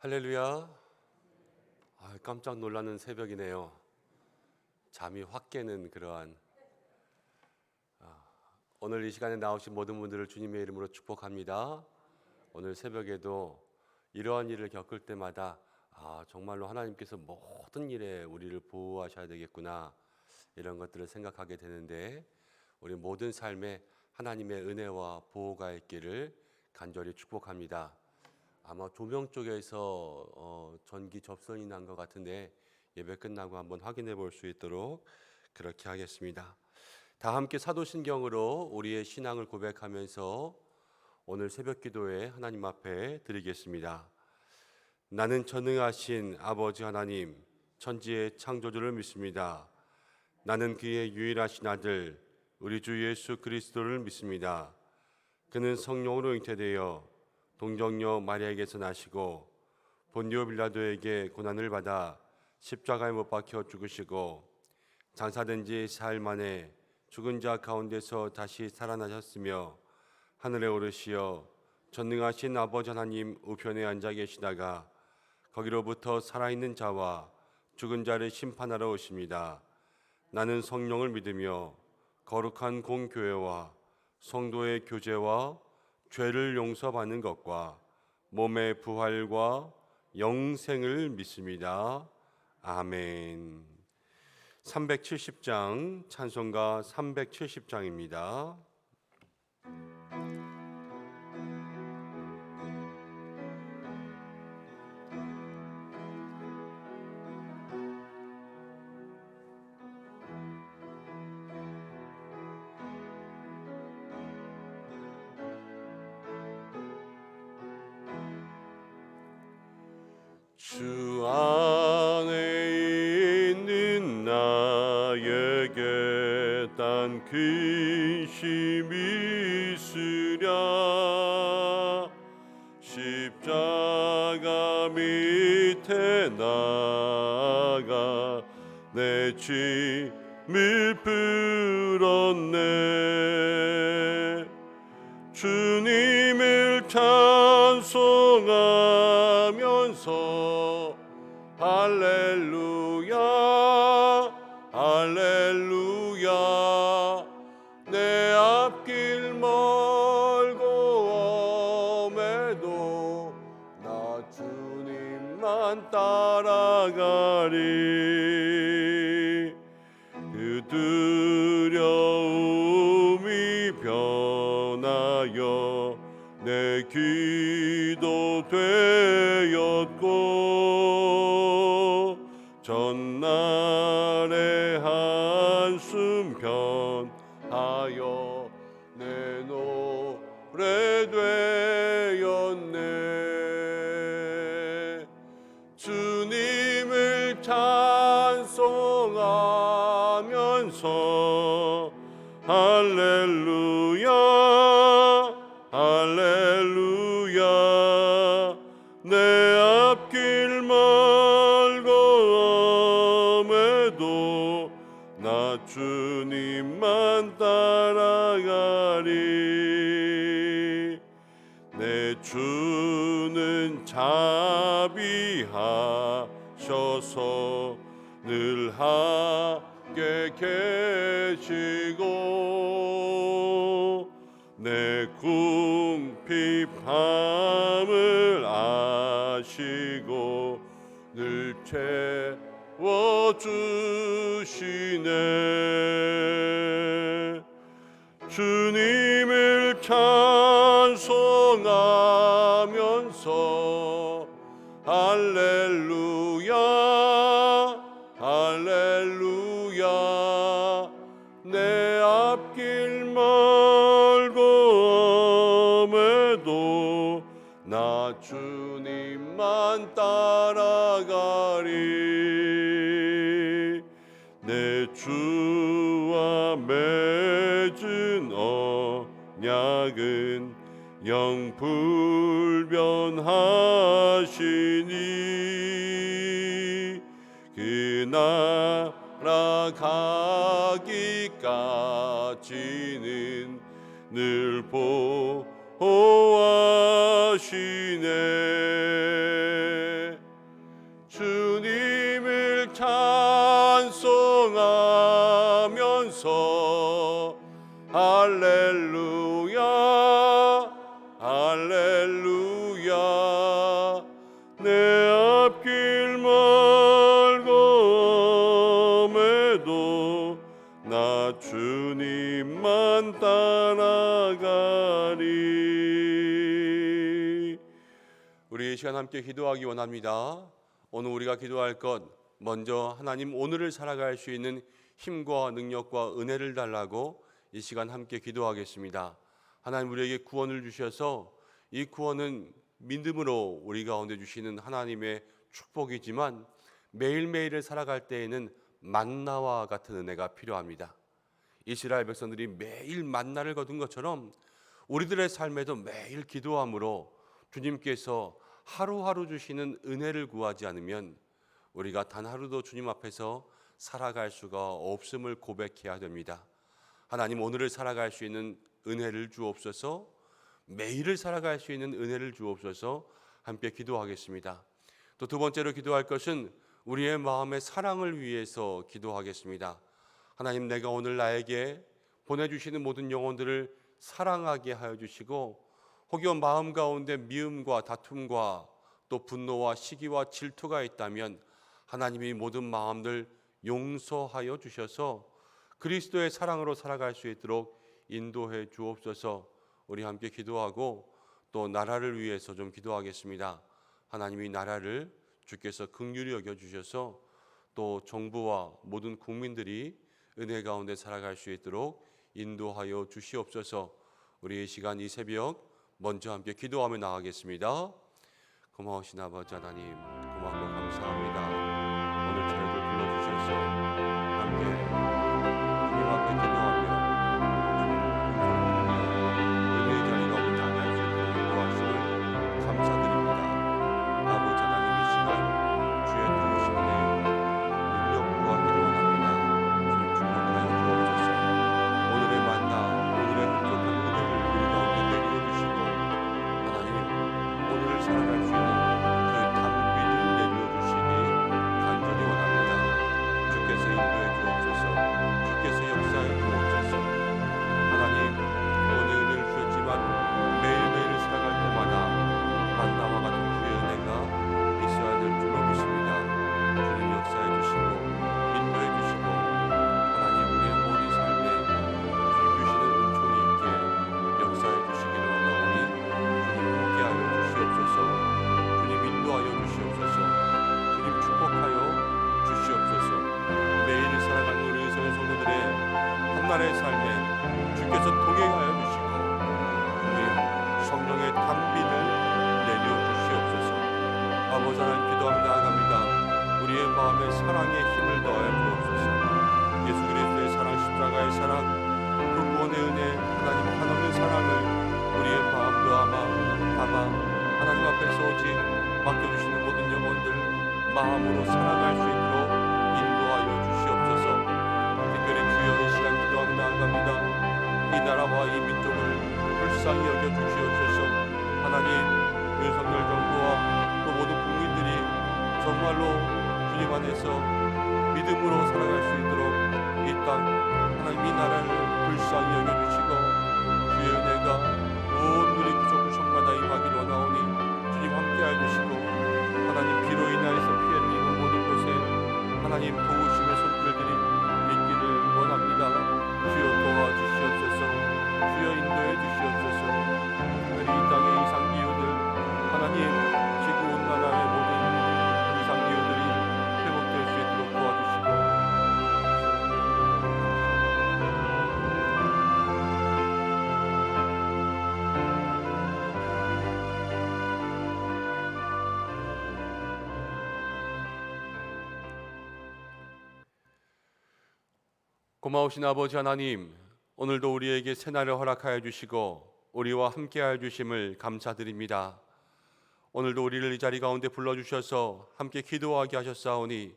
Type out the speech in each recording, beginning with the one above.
할렐루야. 깜짝 놀라는 새벽이네요. 잠이 확 깨는 그러한 오늘 이 시간에 나오신 모든 분들을 주님의 이름으로 축복합니다. 오늘 새벽에도 이러한 일을 겪을 때마다 정말로 하나님께서 모든 일에 우리를 보호하셔야 되겠구나, 이런 것들을 생각하게 되는데, 우리 모든 삶에 하나님의 은혜와 보호가 있기를 간절히 축복합니다. 아마 조명 쪽에서 전기 접선이 난 것 같은데, 예배 끝나고 한번 확인해 볼 수 있도록 그렇게 하겠습니다. 다 함께 사도신경으로 우리의 신앙을 고백하면서 오늘 새벽 기도에 하나님 앞에 드리겠습니다. 나는 전능하신 아버지 하나님, 천지의 창조주를 믿습니다. 나는 그의 유일하신 아들 우리 주 예수 그리스도를 믿습니다. 그는 성령으로 잉태되어 동정녀 마리아에게서 나시고 본디오 빌라도에게 고난을 받아 십자가에 못 박혀 죽으시고 장사된 지 사흘 만에 죽은 자 가운데서 다시 살아나셨으며 하늘에 오르시어 전능하신 아버지 하나님 우편에 앉아 계시다가 거기로부터 살아있는 자와 죽은 자를 심판하러 오십니다. 나는 성령을 믿으며 거룩한 공교회와 성도의 교제와 죄를 용서받는 것과 몸의 부활과 영생을 믿습니다. 아멘. 370장 찬송가 370장입니다. 주 안에 있는 나에게 딴 근심이 있으랴. 십자가 밑에 나가 내 짐을 풀었네. 주님을 찬송하면서 할렐루야 할렐루야. 내 앞길 멀고 엄해도 나 주님만 따라가리. 그 두려움이 변하여 내 기도 되었고 전날의 한숨 변하여 내 노래 되었네. 주님을 찬송하면서 할렐루야 할렐루야. 내 앞길 멀고 엄해도 나 주님만 따라가리. 내 주는 자비하셔서 늘 함께 계시고 내 궁핍함을 아시고 늘 채워주시네. 주님을 찬송하면서 할렐루야 할렐루야. 내 앞길 멀고 엄해도 나 주님만 따라가리. 내 주와 맺은 언약은 영불변하시니 그 나라 가기까지는 늘 보호하시네. 주옵소서. 할렐루야 할렐루야. 내 앞길 멀고매도 나 주님만 따라가리. 우리 이 시간 함께 기도하기 원합니다. 오늘 우리가 기도할 것, 먼저 하나님 오늘을 살아갈 수 있는 힘과 능력과 은혜를 달라고 이 시간 함께 기도하겠습니다. 하나님 우리에게 구원을 주셔서 이 구원은 믿음으로 우리 가운데 주시는 하나님의 축복이지만 매일매일을 살아갈 때에는 만나와 같은 은혜가 필요합니다. 이스라엘 백성들이 매일 만나를 거둔 것처럼 우리들의 삶에도 매일 기도함으로 주님께서 하루하루 주시는 은혜를 구하지 않으면 우리가 단 하루도 주님 앞에서 살아갈 수가 없음을 고백해야 됩니다. 하나님 오늘을 살아갈 수 있는 은혜를 주옵소서. 매일을 살아갈 수 있는 은혜를 주옵소서. 함께 기도하겠습니다. 또 두 번째로 기도할 것은 우리의 마음의 사랑을 위해서 기도하겠습니다. 하나님 내가 오늘 나에게 보내주시는 모든 영혼들을 사랑하게 하여 주시고 혹여 마음 가운데 미움과 다툼과 또 분노와 시기와 질투가 있다면 하나님이 모든 마음들 용서하여 주셔서 그리스도의 사랑으로 살아갈 수 있도록 인도해 주옵소서. 우리 함께 기도하고 또 나라를 위해서 좀 기도하겠습니다. 하나님이 나라를 주께서 긍휼히 여겨 주셔서 또 정부와 모든 국민들이 은혜 가운데 살아갈 수 있도록 인도하여 주시옵소서. 우리 이 시간 이 새벽 먼저 함께 기도하며 나가겠습니다. 고마우신 아버지 하나님, 고맙고 감사합니다. 오늘 저희를 불러주셔서 함께 주님 앞에 기도하며 은혜의 자리가 오지 않을 수 있도록 인도하심을 감사드립니다. 아버지 하나님 이 시간 주의 도우심 내에 능력 구하기를 원합니다. 주님 축복하여 주옵소서. 오늘의 만나, 오늘의 흡족한 은혜를 우리 가운데 내리워 주시고 하나님 오늘을 살아갈 수 있는 그 담비를 내리워 주시기 간절히 원합니다. 주께서 인도해 주옵소서. 주께서 역사해 주옵소서. 하나님 오늘 은혜를 주셨지만 매일매일 살아갈 때마다 만나와 같은 주의 은혜가 있어야 될 줄로 믿습니다. 주님 역사해 주시고 인도해 주시고 하나님 우리의 모든 삶에 주님 주시는 은총이 있게 역사해 주시기를 원하오니 주님 함께하여 주시옵소서. 주님 인도하여 주시옵소서. 주님 축복하여 주시옵소서. 매일을 살아가는 우리 성의 성도들의 한날의 삶에 주께서 동행하여 주시고 주님 성령의 담비를 내려 주시옵소서. 아버지 하나님 기도하며 나아갑니다. 우리의 마음에 사랑의 힘을 더하여 주옵소서. 예수 그리스도의 사랑, 십자가의 사랑, 그 구원의 은혜, 하나님 한없는 사랑을 우리의 마음도 담아 하나님 앞에서 오직 맡겨주시는 모든 영혼들 마음으로 살아갈 수 있도록 인도하여 주시옵소서. 특별히 주여 이 시간 기도하며 나아갑니다. 이 나라와 이 민족을 불쌍히 여겨 주시옵소서. 하나님 윤석열 정부와 또 모든 국민들이 정말로 주님 안에서 믿음으로 살아갈 수 있도록 이 땅 하나님 이 나라를 불쌍히 여겨주시고 주의 은혜가 온 우리 구속 구성마다 임하기를 원하오니 주님 함께하여 주시고 하나님 비로 인하여서 피해를 입은 모든 곳에 하나님 도우심의 손길들이 있기를 원합니다. 주여 도와주시옵소서. 주여 인도해 주시옵소서. 특별히 이 땅의 이상기후들 하나님 지구 온난화의 모든 이상기후들이 회복될 수 있도록 도와주시고 고마우신 아버지 하나님, 오늘도 우리에게 새날을 허락하여 주시고 우리와 함께하여 주심을 감사드립니다. 오늘도 우리를 이 자리 가운데 불러주셔서 함께 기도하게 하셨사오니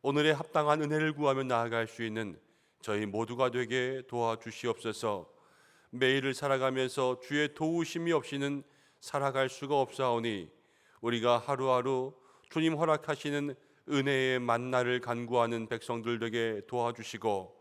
오늘의 합당한 은혜를 구하며 나아갈 수 있는 저희 모두가 되게 도와주시옵소서. 매일을 살아가면서 주의 도우심이 없이는 살아갈 수가 없사오니 우리가 하루하루 주님 허락하시는 은혜의 만나를 간구하는 백성들 되게 도와주시고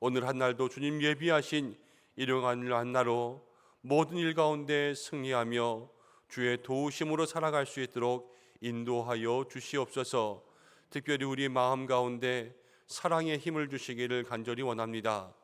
오늘 한 날도 주님 예비하신 일용할 한나로 모든 일 가운데 승리하며 주의 도우심으로 살아갈 수 있도록 인도하여 주시옵소서. 특별히 우리 마음 가운데 사랑의 힘을 주시기를 간절히 원합니다.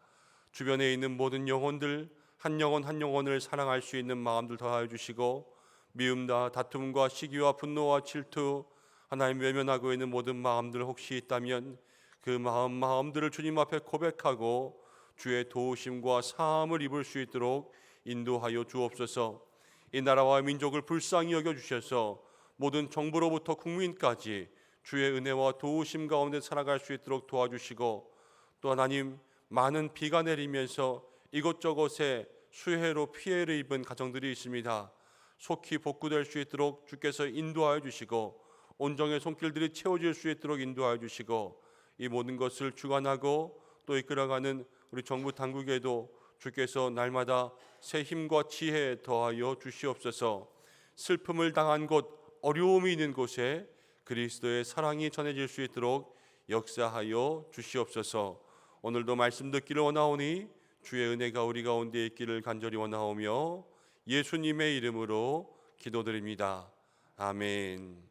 주변에 있는 모든 영혼들 한 영혼 한 영혼을 사랑할 수 있는 마음들 더하여 주시고, 미움과 다툼과 시기와 분노와 질투, 하나님 외면하고 있는 모든 마음들 혹시 있다면 그 마음들을 주님 앞에 고백하고 주의 도우심과 사함을 입을 수 있도록 인도하여 주옵소서. 이 나라와 민족을 불쌍히 여겨 주셔서 모든 정부로부터 국민까지 주의 은혜와 도우심 가운데 살아갈 수 있도록 도와주시고, 또 하나님 많은 비가 내리면서 이곳저곳에 수해로 피해를 입은 가정들이 있습니다. 속히 복구될 수 있도록 주께서 인도하여 주시고, 온정의 손길들이 채워질 수 있도록 인도하여 주시고, 이 모든 것을 주관하고 또 이끌어가는 우리 정부 당국에도 주께서 날마다 새 힘과 지혜 더하여 주시옵소서. 슬픔을 당한 곳, 어려움이 있는 곳에 그리스도의 사랑이 전해질 수 있도록 역사하여 주시옵소서. 오늘도 말씀 듣기를 원하오니 주의 은혜가 우리 가운데 있기를 간절히 원하오며 예수님의 이름으로 기도드립니다. 아멘.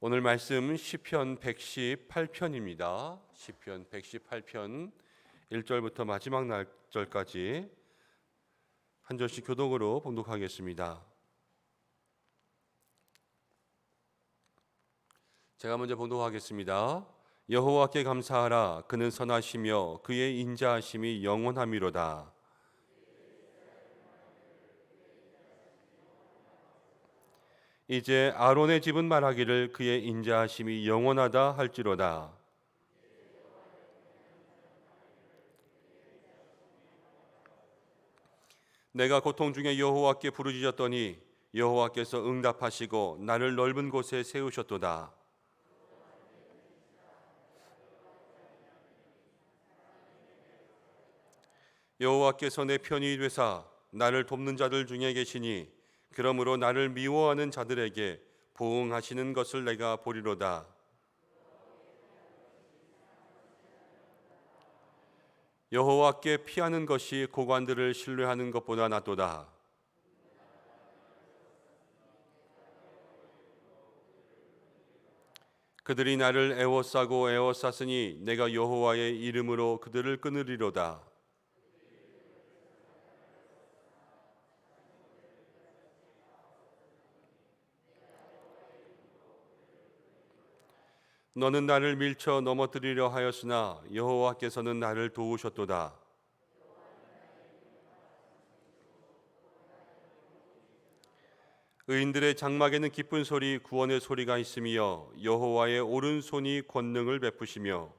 오늘 말씀 시편 118편입니다. 시편 118편 1절부터 마지막 날절까지 한 절씩 교독으로 봉독하겠습니다. 제가 먼저 봉독하겠습니다. 여호와께 감사하라. 그는 선하시며 그의 인자하심이 영원함이로다. 이제 아론의 집은 말하기를 그의 인자하심이 영원하다 할지로다. 내가 고통 중에 여호와께 부르짖었더니 여호와께서 응답하시고 나를 넓은 곳에 세우셨도다. 여호와께서 내 편이 되사 나를 돕는 자들 중에 계시니 그러므로 나를 미워하는 자들에게 보응하시는 것을 내가 보리로다. 여호와께 피하는 것이 고관들을 신뢰하는 것보다 낫도다. 그들이 나를 애워싸고 애워쌌으니 내가 여호와의 이름으로 그들을 끊으리로다. 너는 나를 밀쳐 넘어뜨리려 하였으나 여호와께서는 나를 도우셨도다. 의인들의 장막에는 기쁜 소리, 구원의 소리가 있으며 여호와의 오른손이 권능을 베푸시며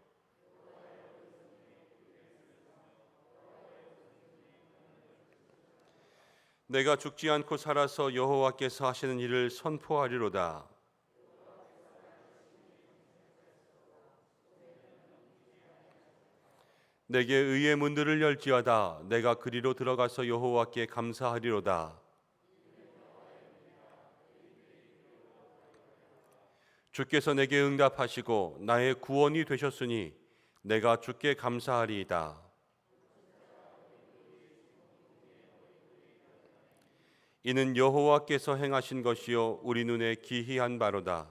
내가 죽지 않고 살아서 여호와께서 하시는 일을 선포하리로다. 내게 의의 문들을 열지어다. 내가 그리로 들어가서 여호와께 감사하리로다. 주께서 내게 응답하시고 나의 구원이 되셨으니 내가 주께 감사하리이다. 이는 여호와께서 행하신 것이요 우리 눈에 기이한 바로다.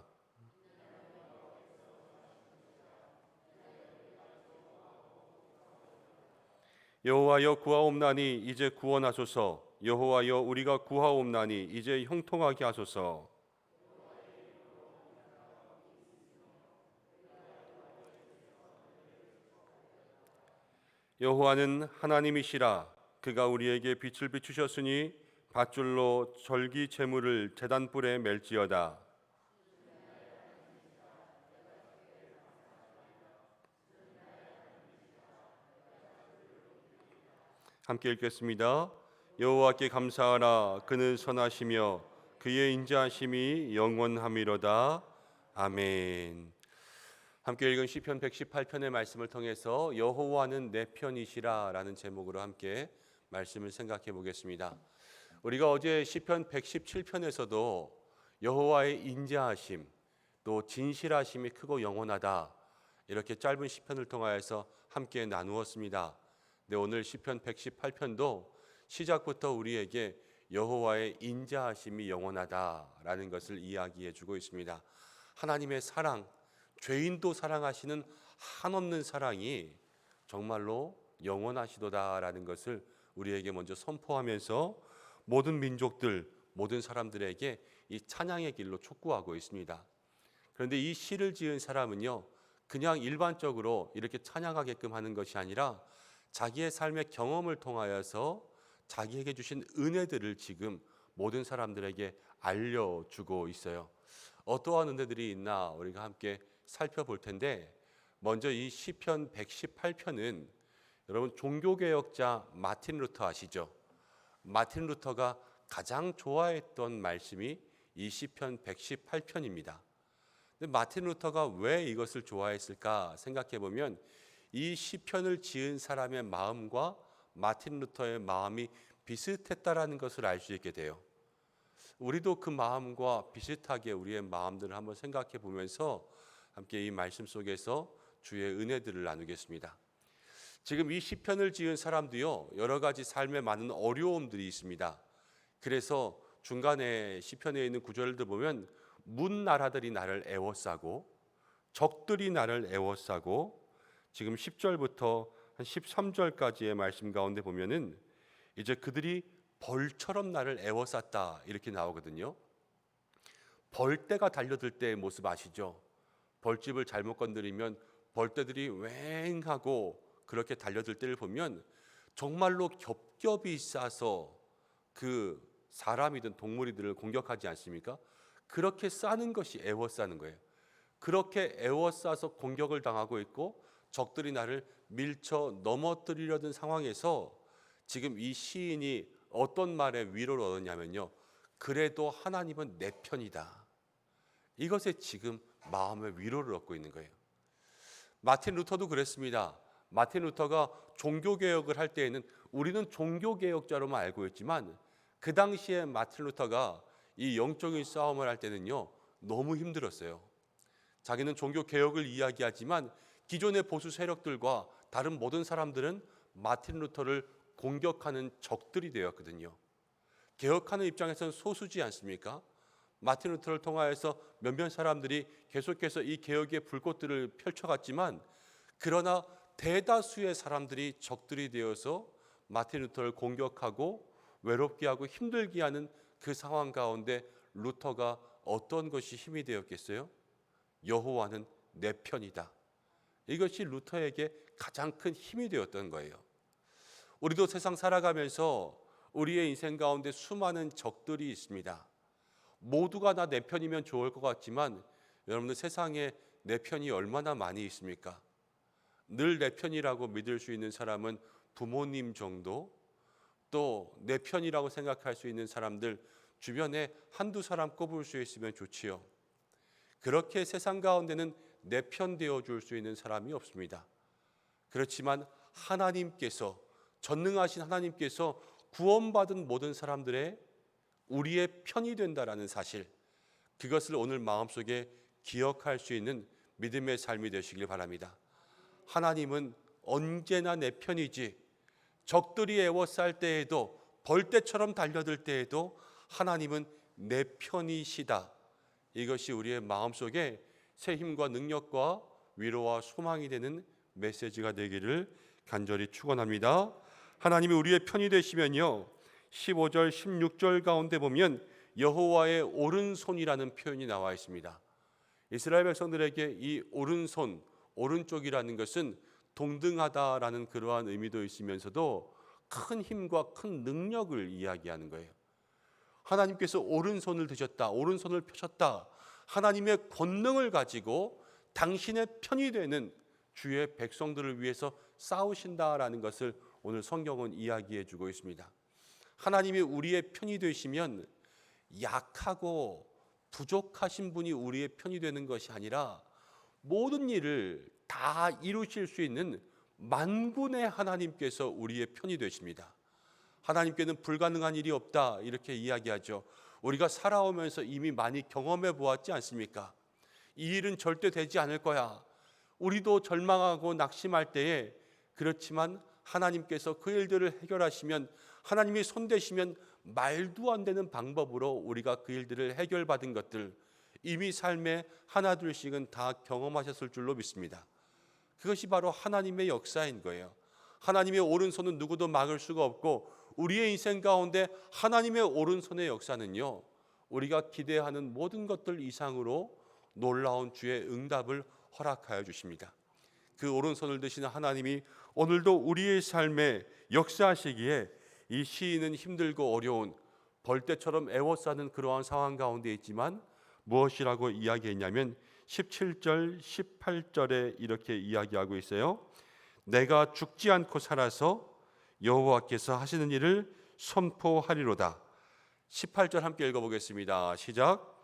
여호와여 구하옵나니 이제 구원하소서. 여호와여 우리가 구하옵나니 이제 형통하게 하소서. 여호와는 하나님이시라. 그가 우리에게 빛을 비추셨으니 밧줄로 절기 제물을 제단불에 멜지어다. 함께 읽겠습니다. 여호와께 감사하라. 그는 선하시며 그의 인자하심이 영원함이로다. 아멘. 함께 읽은 시편 118편의 말씀을 통해서 여호와는 내 편이시라 라는 제목으로 함께 말씀을 생각해 보겠습니다. 우리가 어제 시편 117편에서도 여호와의 인자하심 또 진실하심이 크고 영원하다, 이렇게 짧은 시편을 통하여서 함께 나누었습니다. 네, 오늘 시편 118편도 시작부터 우리에게 여호와의 인자하심이 영원하다라는 것을 이야기해 주고 있습니다. 하나님의 사랑, 죄인도 사랑하시는 한없는 사랑이 정말로 영원하시도다라는 것을 우리에게 먼저 선포하면서 모든 민족들, 모든 사람들에게 이 찬양의 길로 촉구하고 있습니다. 그런데 이 시를 지은 사람은요, 그냥 일반적으로 이렇게 찬양하게끔 하는 것이 아니라 자기의 삶의 경험을 통하여서 자기에게 주신 은혜들을 지금 모든 사람들에게 알려주고 있어요. 어떠한 은혜들이 있나 우리가 함께 살펴볼 텐데, 먼저 이 시편 118편은 여러분 종교개혁자 마틴 루터 아시죠? 마틴 루터가 가장 좋아했던 말씀이 이 시편 118편입니다. 근데 마틴 루터가 왜 이것을 좋아했을까 생각해 보면 이 시편을 지은 사람의 마음과 마틴 루터의 마음이 비슷했다라는 것을 알 수 있게 돼요. 우리도 그 마음과 비슷하게 우리의 마음들을 한번 생각해 보면서 함께 이 말씀 속에서 주의 은혜들을 나누겠습니다. 지금 이 시편을 지은 사람도요, 여러 가지 삶에 많은 어려움들이 있습니다. 그래서 중간에 시편에 있는 구절들 보면 문 나라들이 나를 애워싸고 적들이 나를 애워싸고, 지금 10절부터 한 13절까지의 말씀 가운데 보면은 이제 그들이 벌처럼 나를 애워쌌다 이렇게 나오거든요. 벌떼가 달려들 때의 모습 아시죠? 벌집을 잘못 건드리면 벌떼들이 왱하고 그렇게 달려들 때를 보면 정말로 겹겹이 싸서 그 사람이든 동물이들을 공격하지 않습니까? 그렇게 싸는 것이 애워싸는 거예요. 그렇게 애워싸서 공격을 당하고 있고 적들이 나를 밀쳐 넘어뜨리려던 상황에서 지금 이 시인이 어떤 말에 위로를 얻었냐면요, 그래도 하나님은 내 편이다. 이것에 지금 마음의 위로를 얻고 있는 거예요. 마틴 루터도 그랬습니다. 마틴 루터가 종교개혁을 할 때에는 우리는 종교개혁자로만 알고 있지만 그 당시에 마틴 루터가 이 영적인 싸움을 할 때는요, 너무 힘들었어요. 자기는 종교개혁을 이야기하지만 기존의 보수 세력들과 다른 모든 사람들은 마틴 루터를 공격하는 적들이 되었거든요. 개혁하는 입장에서는 소수지 않습니까? 마틴 루터를 통하여서 몇몇 사람들이 계속해서 이 개혁의 불꽃들을 펼쳐갔지만, 그러나 대다수의 사람들이 적들이 되어서 마틴 루터를 공격하고 외롭게 하고 힘들게 하는 그 상황 가운데 루터가 어떤 것이 힘이 되었겠어요? 여호와는 내 편이다. 이것이 루터에게 가장 큰 힘이 되었던 거예요. 우리도 세상 살아가면서 우리의 인생 가운데 수많은 적들이 있습니다. 모두가 다 내 편이면 좋을 것 같지만 여러분들 세상에 내 편이 얼마나 많이 있습니까? 늘 내 편이라고 믿을 수 있는 사람은 부모님 정도, 또 내 편이라고 생각할 수 있는 사람들 주변에 한두 사람 꼽을 수 있으면 좋지요. 그렇게 세상 가운데는 내 편 되어줄 수 있는 사람이 없습니다. 그렇지만 하나님께서, 전능하신 하나님께서 구원받은 모든 사람들의 우리의 편이 된다라는 사실, 그것을 오늘 마음속에 기억할 수 있는 믿음의 삶이 되시길 바랍니다. 하나님은 언제나 내 편이지, 적들이 애워쌀 때에도 벌떼처럼 달려들 때에도 하나님은 내 편이시다. 이것이 우리의 마음속에 새 힘과 능력과 위로와 소망이 되는 메시지가 되기를 간절히 축원합니다. 하나님이 우리의 편이 되시면요, 15절 16절 가운데 보면 여호와의 오른손이라는 표현이 나와 있습니다. 이스라엘 백성들에게 이 오른손, 오른쪽이라는 것은 동등하다라는 그러한 의미도 있으면서도 큰 힘과 큰 능력을 이야기하는 거예요. 하나님께서 오른손을 드셨다, 오른손을 펴셨다, 하나님의 권능을 가지고 당신의 편이 되는 주의 백성들을 위해서 싸우신다라는 것을 오늘 성경은 이야기해 주고 있습니다. 하나님이 우리의 편이 되시면 약하고 부족하신 분이 우리의 편이 되는 것이 아니라 모든 일을 다 이루실 수 있는 만군의 하나님께서 우리의 편이 되십니다. 하나님께는 불가능한 일이 없다 이렇게 이야기하죠. 우리가 살아오면서 이미 많이 경험해 보았지 않습니까? 이 일은 절대 되지 않을 거야. 우리도 절망하고 낙심할 때에 그렇지만 하나님께서 그 일들을 해결하시면 하나님이 손대시면 말도 안 되는 방법으로 우리가 그 일들을 해결받은 것들 이미 삶에 하나둘씩은 다 경험하셨을 줄로 믿습니다. 그것이 바로 하나님의 역사인 거예요. 하나님의 오른손은 누구도 막을 수가 없고 우리의 인생 가운데 하나님의 오른손의 역사는요, 우리가 기대하는 모든 것들 이상으로 놀라운 주의 응답을 허락하여 주십니다. 그 오른손을 드시는 하나님이 오늘도 우리의 삶에 역사하시기에 이 시인은 힘들고 어려운 벌떼처럼 애워싸는 그러한 상황 가운데 있지만 무엇이라고 이야기했냐면 17절 18절에 이렇게 이야기하고 있어요. 내가 죽지 않고 살아서 여호와께서 하시는 일을 선포하리로다. 18절 함께 읽어보겠습니다. 시작.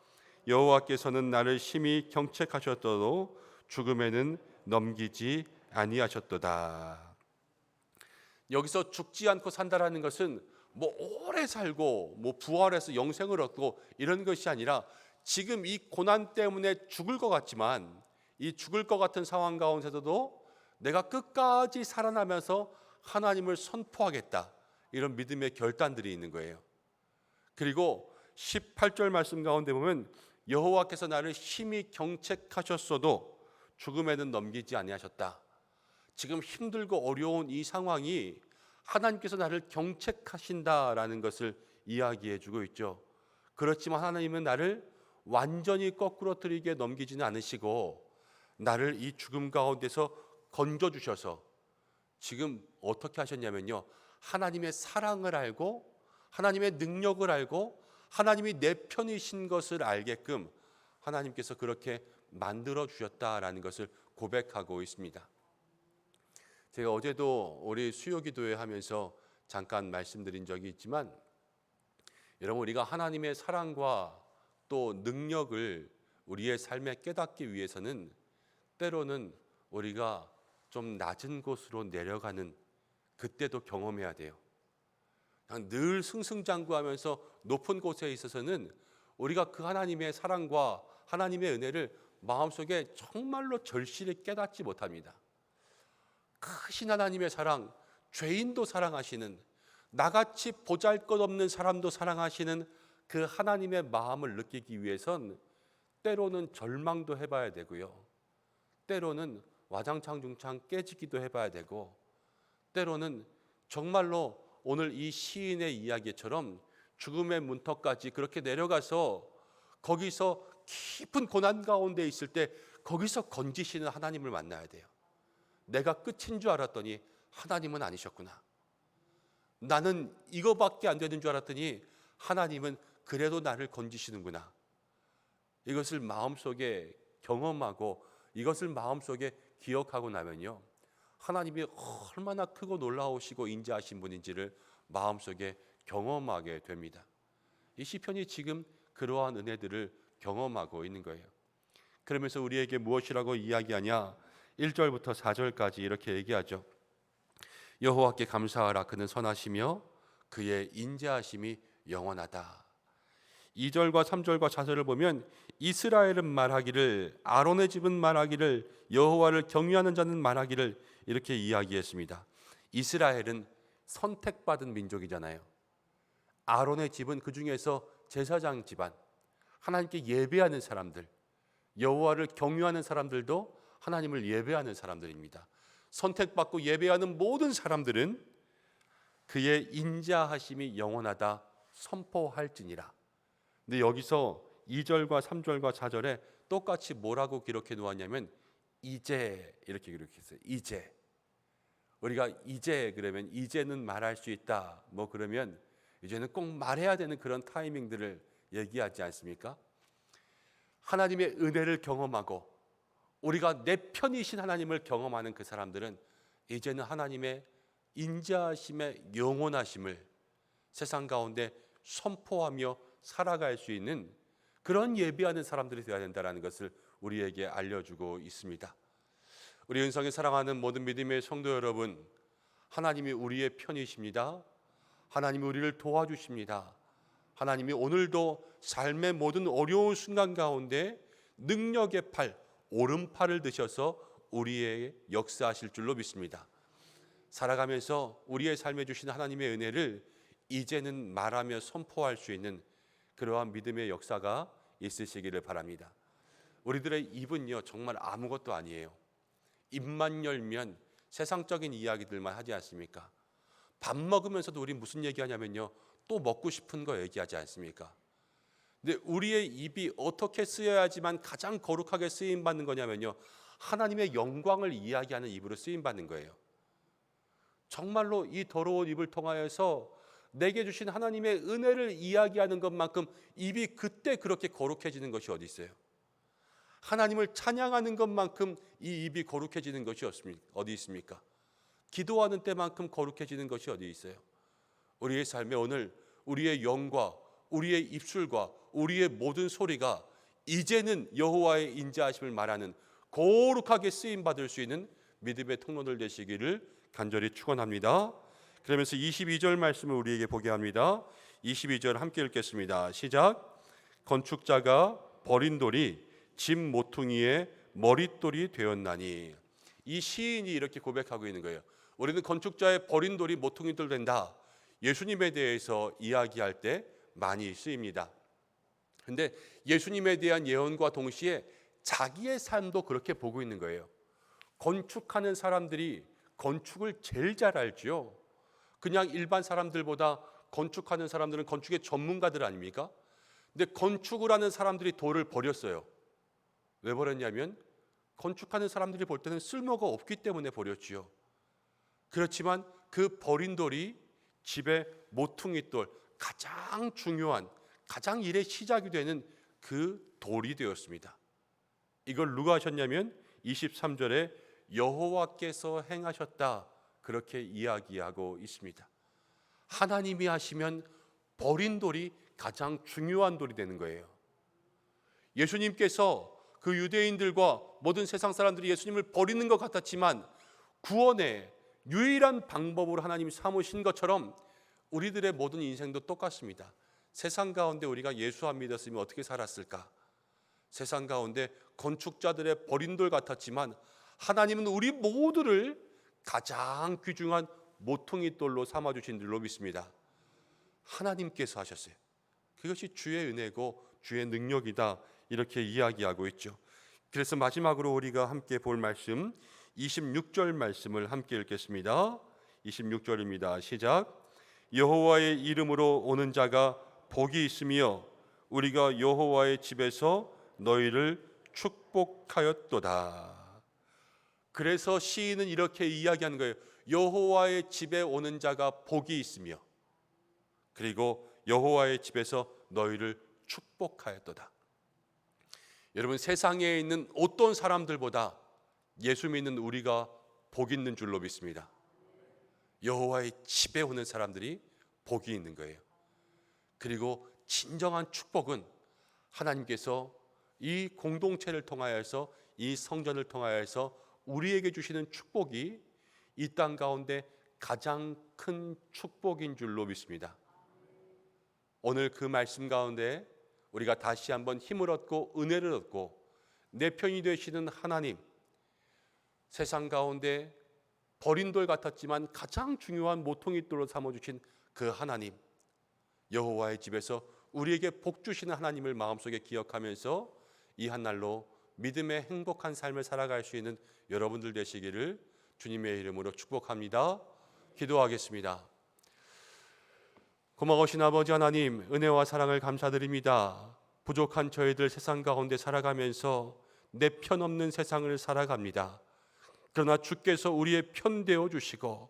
여호와께서는 나를 심히 경책하셨더도 죽음에는 넘기지 아니하셨도다. 여기서 죽지 않고 산다라는 것은 뭐 오래 살고 뭐 부활해서 영생을 얻고 이런 것이 아니라 지금 이 고난 때문에 죽을 것 같지만 이 죽을 것 같은 상황 가운데서도 내가 끝까지 살아나면서 하나님을 선포하겠다, 이런 믿음의 결단들이 있는 거예요. 그리고 18절 말씀 가운데 보면 여호와께서 나를 심히 경책하셨어도 죽음에는 넘기지 아니하셨다. 지금 힘들고 어려운 이 상황이 하나님께서 나를 경책하신다라는 것을 이야기해 주고 있죠. 그렇지만 하나님은 나를 완전히 거꾸로뜨리게 넘기지는 않으시고 나를 이 죽음 가운데서 건져주셔서 지금 어떻게 하셨냐면요, 하나님의 사랑을 알고 하나님의 능력을 알고 하나님이 내 편이신 것을 알게끔 하나님께서 그렇게 만들어 주셨다라는 것을 고백하고 있습니다. 제가 어제도 우리 수요기도회 하면서 잠깐 말씀드린 적이 있지만, 여러분, 우리가 하나님의 사랑과 또 능력을 우리의 삶에 깨닫기 위해서는 때로는 우리가 좀 낮은 곳으로 내려가는 그때도 경험해야 돼요. 그냥 늘 승승장구하면서 높은 곳에 있어서는 우리가 그 하나님의 사랑과 하나님의 은혜를 마음속에 정말로 절실히 깨닫지 못합니다. 크신 하나님의 사랑, 죄인도 사랑하시는, 나같이 보잘것없는 사람도 사랑하시는 그 하나님의 마음을 느끼기 위해선 때로는 절망도 해봐야 되고요, 때로는 와장창 중창 깨지기도 해봐야 되고, 때로는 정말로 오늘 이 시인의 이야기처럼 죽음의 문턱까지 그렇게 내려가서 거기서 깊은 고난 가운데 있을 때 거기서 건지시는 하나님을 만나야 돼요. 내가 끝인 줄 알았더니 하나님은 아니셨구나. 나는 이거밖에 안 되는 줄 알았더니 하나님은 그래도 나를 건지시는구나. 이것을 마음속에 경험하고 이것을 마음속에 기억하고 나면요, 하나님이 얼마나 크고 놀라우시고 인자하신 분인지를 마음속에 경험하게 됩니다. 이 시편이 지금 그러한 은혜들을 경험하고 있는 거예요. 그러면서 우리에게 무엇이라고 이야기하냐? 1절부터 4절까지 이렇게 얘기하죠. 여호와께 감사하라. 그는 선하시며 그의 인자하심이 영원하다. 2절과 3절과 4절을 보면 이스라엘은 말하기를, 아론의 집은 말하기를, 여호와를 경외하는 자는 말하기를, 이렇게 이야기했습니다. 이스라엘은 선택받은 민족이잖아요. 아론의 집은 그 중에서 제사장 집안, 하나님께 예배하는 사람들, 여호와를 경외하는 사람들도 하나님을 예배하는 사람들입니다. 선택받고 예배하는 모든 사람들은 그의 인자하심이 영원하다 선포할지니라. 근데 여기서 2절과 3절과 4절에 똑같이 뭐라고 기록해 놓았냐면 이제, 이렇게 기록했어요. 이제. 우리가 이제 그러면 이제는 말할 수 있다, 뭐 그러면 이제는 꼭 말해야 되는 그런 타이밍들을 얘기하지 않습니까? 하나님의 은혜를 경험하고 우리가 내 편이신 하나님을 경험하는 그 사람들은 이제는 하나님의 인자하심의 영원하심을 세상 가운데 선포하며 살아갈 수 있는 그런 예배하는 사람들이 되어야 된다는 것을 우리에게 알려주고 있습니다. 우리 은성에 사랑하는 모든 믿음의 성도 여러분, 하나님이 우리의 편이십니다. 하나님이 우리를 도와주십니다. 하나님이 오늘도 삶의 모든 어려운 순간 가운데 능력의 팔, 오른팔을 드셔서 우리의 역사하실 줄로 믿습니다. 살아가면서 우리의 삶에 주신 하나님의 은혜를 이제는 말하며 선포할 수 있는 그러한 믿음의 역사가 있으시기를 바랍니다. 우리들의 입은요 정말 아무것도 아니에요. 입만 열면 세상적인 이야기들만 하지 않습니까? 밥 먹으면서도 우리 무슨 얘기하냐면요, 또 먹고 싶은 거 얘기하지 않습니까? 근데 우리의 입이 어떻게 쓰여야지만 가장 거룩하게 쓰임 받는 거냐면요, 하나님의 영광을 이야기하는 입으로 쓰임 받는 거예요. 정말로 이 더러운 입을 통하여서 내게 주신 하나님의 은혜를 이야기하는 것만큼 입이 그때 그렇게 거룩해지는 것이 어디 있어요? 하나님을 찬양하는 것만큼 이 입이 거룩해지는 것이 어디 있습니까? 기도하는 때만큼 거룩해지는 것이 어디 있어요? 우리의 삶에 오늘 우리의 영과 우리의 입술과 우리의 모든 소리가 이제는 여호와의 인자하심을 말하는 거룩하게 쓰임 받을 수 있는 믿음의 통로들 되시기를 간절히 축원합니다. 그러면서 22절 말씀을 우리에게 보게 합니다. 22절 함께 읽겠습니다. 시작. 건축자가 버린 돌이 집 모퉁이의 머릿돌이 되었나니. 이 시인이 이렇게 고백하고 있는 거예요. 우리는 건축자의 버린 돌이 모퉁이돌 된다, 예수님에 대해서 이야기할 때 많이 쓰입니다. 그런데 예수님에 대한 예언과 동시에 자기의 삶도 그렇게 보고 있는 거예요. 건축하는 사람들이 건축을 제일 잘 알지요. 그냥 일반 사람들보다 건축하는 사람들은 건축의 전문가들 아닙니까? 근데 건축을 하는 사람들이 돌을 버렸어요. 왜 버렸냐면 건축하는 사람들이 볼 때는 쓸모가 없기 때문에 버렸지요. 그렇지만 그 버린 돌이 집의 모퉁이돌, 가장 중요한, 가장 일의 시작이 되는 그 돌이 되었습니다. 이걸 누가 하셨냐면 23절에 여호와께서 행하셨다, 그렇게 이야기하고 있습니다. 하나님이 하시면 버린 돌이 가장 중요한 돌이 되는 거예요. 예수님께서 그 유대인들과 모든 세상 사람들이 예수님을 버리는 것 같았지만 구원의 유일한 방법으로 하나님이 삼으신 것처럼 우리들의 모든 인생도 똑같습니다. 세상 가운데 우리가 예수 안 믿었으면 어떻게 살았을까? 세상 가운데 건축자들의 버린 돌 같았지만 하나님은 우리 모두를 가장 귀중한 모퉁이 돌로 삼아주신 줄로 믿습니다. 하나님께서 하셨어요. 그것이 주의 은혜고 주의 능력이다, 이렇게 이야기하고 있죠. 그래서 마지막으로 우리가 함께 볼 말씀 26절 말씀을 함께 읽겠습니다. 26절입니다. 시작. 여호와의 이름으로 오는 자가 복이 있으며 우리가 여호와의 집에서 너희를 축복하였도다. 그래서 시인은 이렇게 이야기하는 거예요. 여호와의 집에 오는 자가 복이 있으며 그리고 여호와의 집에서 너희를 축복하였도다. 여러분, 세상에 있는 어떤 사람들보다 예수 믿는 우리가 복 있는 줄로 믿습니다. 여호와의 집에 오는 사람들이 복이 있는 거예요. 그리고 진정한 축복은 하나님께서 이 공동체를 통하여서, 이 성전을 통하여서 우리에게 주시는 축복이 이 땅 가운데 가장 큰 축복인 줄로 믿습니다. 오늘 그 말씀 가운데 우리가 다시 한번 힘을 얻고 은혜를 얻고 내 편이 되시는 하나님, 세상 가운데 버린 돌 같았지만 가장 중요한 모퉁이돌로 삼아주신 그 하나님, 여호와의 집에서 우리에게 복 주시는 하나님을 마음속에 기억하면서 이 한날로 믿음의 행복한 삶을 살아갈 수 있는 여러분들 되시기를 주님의 이름으로 축복합니다. 기도하겠습니다. 고마우신 아버지 하나님, 은혜와 사랑을 감사드립니다. 부족한 저희들 세상 가운데 살아가면서 내 편 없는 세상을 살아갑니다. 그러나 주께서 우리의 편 되어 주시고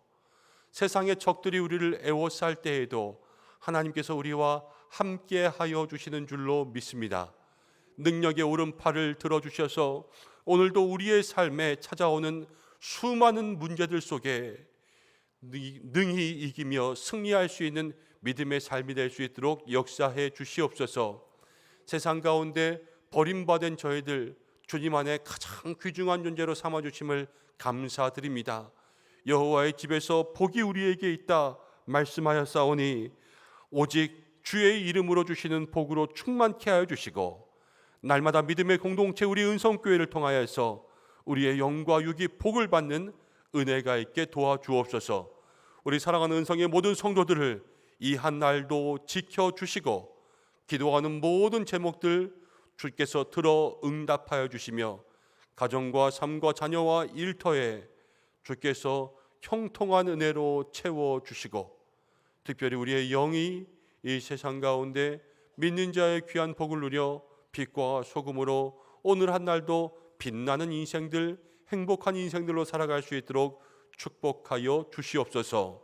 세상의 적들이 우리를 애워쌀 때에도 하나님께서 우리와 함께 하여 주시는 줄로 믿습니다. 능력의 오른팔을 들어주셔서 오늘도 우리의 삶에 찾아오는 수많은 문제들 속에 능히 이기며 승리할 수 있는 믿음의 삶이 될 수 있도록 역사해 주시옵소서. 세상 가운데 버림받은 저희들 주님 안에 가장 귀중한 존재로 삼아주심을 감사드립니다. 여호와의 집에서 복이 우리에게 있다 말씀하였사오니 오직 주의 이름으로 주시는 복으로 충만케 하여 주시고 날마다 믿음의 공동체 우리 은성교회를 통하여서 우리의 영과 육이 복을 받는 은혜가 있게 도와주옵소서. 우리 사랑하는 은성의 모든 성도들을 이 한 날도 지켜주시고 기도하는 모든 제목들 주께서 들어 응답하여 주시며 가정과 삶과 자녀와 일터에 주께서 형통한 은혜로 채워주시고 특별히 우리의 영이 이 세상 가운데 믿는 자의 귀한 복을 누려 빛과 소금으로 오늘 한 날도 빛나는 인생들, 행복한 인생들로 살아갈 수 있도록 축복하여 주시옵소서.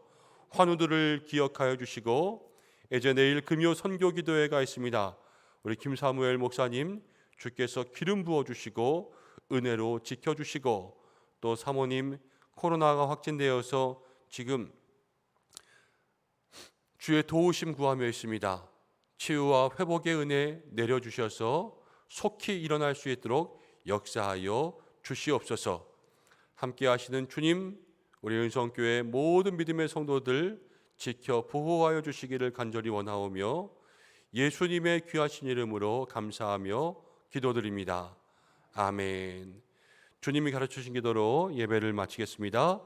환우들을 기억하여 주시고 이제 내일 금요 선교 기도회가 있습니다. 우리 김사무엘 목사님 주께서 기름 부어 주시고 은혜로 지켜주시고 또 사모님 코로나가 확진되어서 지금 주의 도우심 구하며 있습니다. 치유와 회복의 은혜 내려주셔서 속히 일어날 수 있도록 역사하여 주시옵소서. 함께 하시는 주님, 우리 은성교회 모든 믿음의 성도들 지켜 보호하여 주시기를 간절히 원하오며 예수님의 귀하신 이름으로 감사하며 기도드립니다. 아멘. 주님이 가르치신 기도로 예배를 마치겠습니다.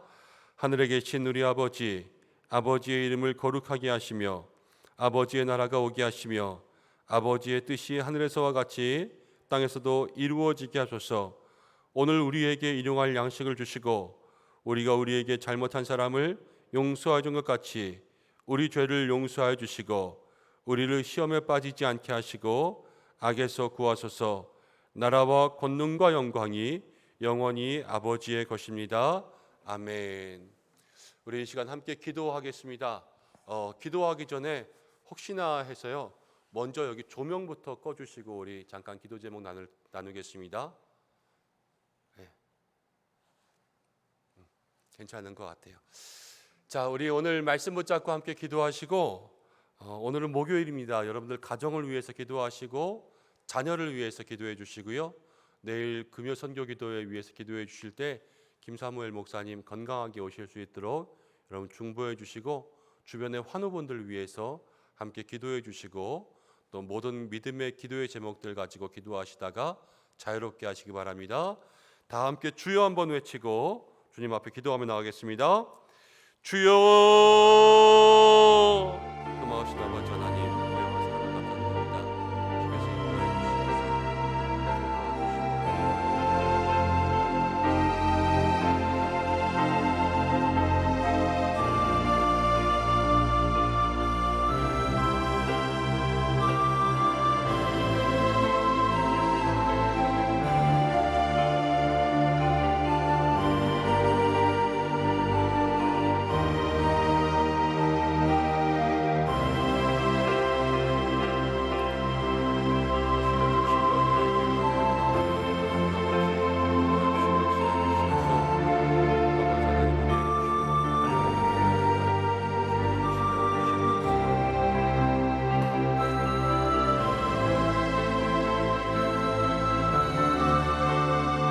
하늘에 계신 우리 아버지, 아버지의 이름을 거룩하게 하시며 아버지의 나라가 오게 하시며 아버지의 뜻이 하늘에서와 같이 땅에서도 이루어지게 하소서. 오늘 우리에게 일용할 양식을 주시고 우리가 우리에게 잘못한 사람을 용서하여 준 것 같이 우리 죄를 용서하여 주시고 우리를 시험에 빠지지 않게 하시고 악에서 구하소서. 나라와 권능과 영광이 영원히 아버지의 것입니다. 아멘. 우리 이 시간 함께 기도하겠습니다. 기도하기 전에 혹시나 해서요, 먼저 여기 조명부터 꺼주시고 우리 잠깐 기도 제목 나누겠습니다. 네. 괜찮은 것 같아요. 자, 우리 오늘 말씀 붙잡고 함께 기도하시고 오늘은 목요일입니다. 여러분들 가정을 위해서 기도하시고 자녀를 위해서 기도해 주시고요. 내일 금요 선교 기도회 위해서 기도해 주실 때 김사무엘 목사님 건강하게 오실 수 있도록 여러분 중보해 주시고 주변의 환우분들 위해서 함께 기도해 주시고 또 모든 믿음의 기도의 제목들 가지고 기도하시다가 자유롭게 하시기 바랍니다. 다 함께 주여 한번 외치고 주님 앞에 기도하며 나가겠습니다. 주여